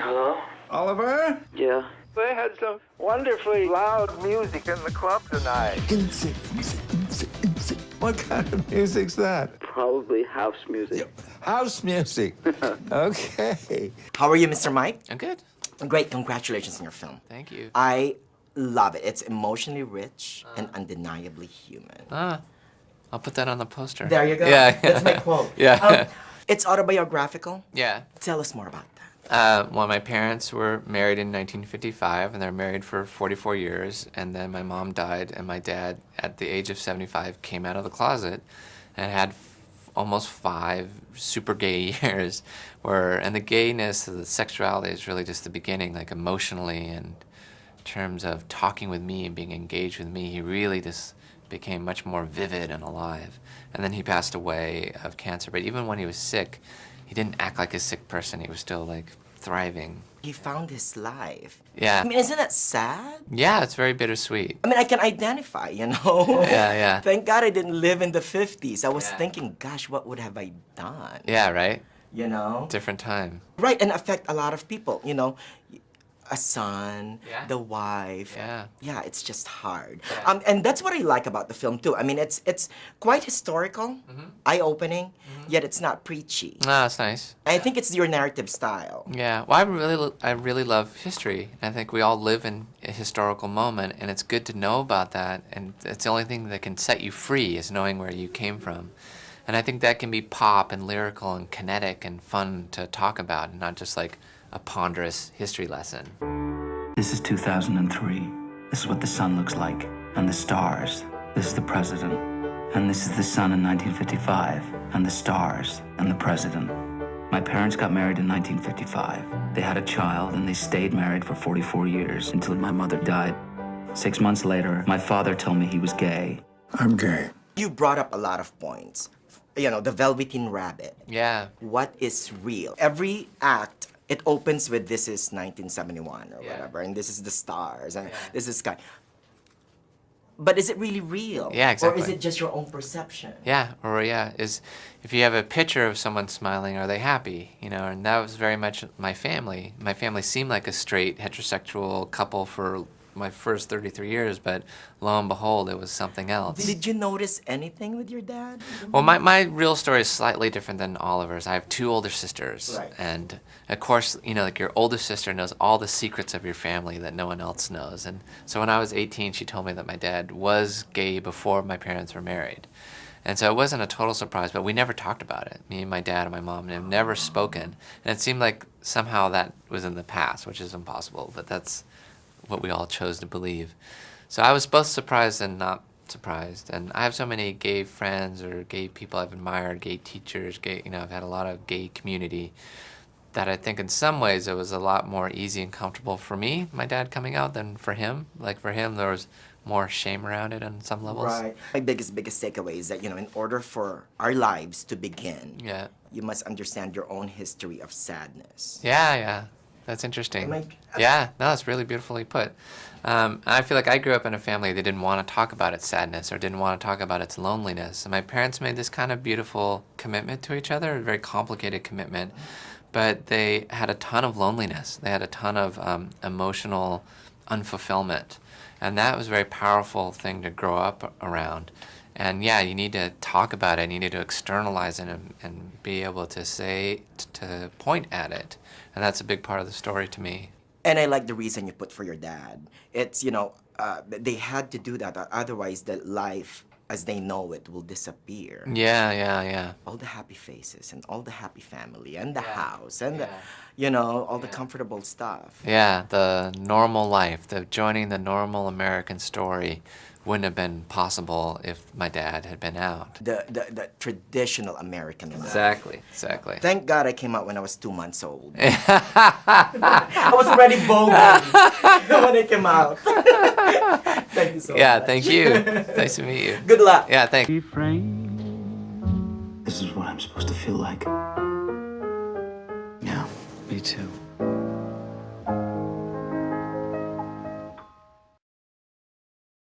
Hello? Oliver? Yeah. They had some wonderfully loud music in the club tonight. Music. What kind of music's that? Probably house music. House music. Okay. How are you, Mr. Mike? I'm good. Great, congratulations on your film. Thank you. I love it. It's emotionally rich and undeniably human. I'll put that on the poster. There you go. Yeah. That's my quote. Yeah. It's autobiographical. Yeah. Tell us more about that. Well, my parents were married in 1955, and they're married for 44 years. And then my mom died, and my dad, at the age of 75, came out of the closet and had almost 5 super gay years. And the gayness, the sexuality is really just the beginning, like emotionally, and in terms of talking with me and being engaged with me, he really just became much more vivid and alive. And then he passed away of cancer. But even when he was sick, he didn't act like a sick person. He was still, like, thriving. He found his life. Yeah. I mean, isn't that sad? Yeah, it's very bittersweet. I mean, I can identify, you know? Yeah. Thank God I didn't live in the 50s. I was Yeah. thinking, gosh, what would have I done? Yeah, right? You know? Different time. Right, and affect a lot of people, you know? A son, Yeah. the wife. Yeah. Yeah, it's just hard. Yeah. And that's what I like about the film, too. I mean, it's quite historical, eye-opening, yet it's not preachy. Ah, that's nice. I think it's your narrative style. Yeah, well, I really love history. I think we all live in a historical moment, and it's good to know about that. And it's the only thing that can set you free is knowing where you came from. And I think that can be pop and lyrical and kinetic and fun to talk about, and not just like a ponderous history lesson. This is 2003. This is what the sun looks like, and the stars. This is the president. And this is the sun in 1955, and the stars, and the president. My parents got married in 1955. They had a child, and they stayed married for 44 years until my mother died. 6 months later, my father told me he was gay. I'm gay. You brought up a lot of points. You know, the Velveteen Rabbit. Yeah. What is real? Every act, it opens with this is 1971 or Yeah. whatever, and this is the stars, and Yeah. this is sky. But is it really real? Yeah, exactly. Or is it just your own perception? Yeah, is if you have a picture of someone smiling, are they happy? You know, and that was very much my family. My family seemed like a straight heterosexual couple for my first 33 years, but lo and behold, it was something else. Did you notice anything with your dad? Well, my real story is slightly different than Oliver's. I have 2 older sisters. Right. And, of course, you know, like your older sister knows all the secrets of your family that no one else knows. And so when I was 18, she told me that my dad was gay before my parents were married. And so it wasn't a total surprise, but we never talked about it. Me and my dad and my mom have never spoken. And it seemed like somehow that was in the past, which is impossible, but that's what we all chose to believe. So I was both surprised and not surprised. And I have so many gay friends or gay people I've admired, gay teachers, I've had a lot of gay community, that I think in some ways it was a lot more easy and comfortable for me, my dad coming out, than for him. Like for him, there was more shame around it on some levels. Right. My biggest takeaway is that, you know, in order for our lives to begin, Yeah. you must understand your own history of sadness. Yeah. That's interesting. Yeah, no, that's really beautifully put. I feel like I grew up in a family that didn't want to talk about its sadness or didn't want to talk about its loneliness. And my parents made this kind of beautiful commitment to each other, a very complicated commitment, but they had a ton of loneliness. They had a ton of emotional unfulfillment. And that was a very powerful thing to grow up around. And yeah, you need to talk about it, you need to externalize it and be able to to point at it. And that's a big part of the story to me. And I like the reason you put for your dad. It's, you know, they had to do that, otherwise the life as they know it will disappear. Yeah. All the happy faces and all the happy family and the Yeah. house and, Yeah. you know, all the comfortable stuff. Yeah, the normal life, joining the normal American story wouldn't have been possible if my dad had been out. The traditional American life. Exactly. Thank God I came out when I was 2 months old. I was already bold when I came out. Thank you so much. Yeah, thank you. Nice to meet you. Good luck. Yeah, thanks. This is what I'm supposed to feel like. Yeah, me too.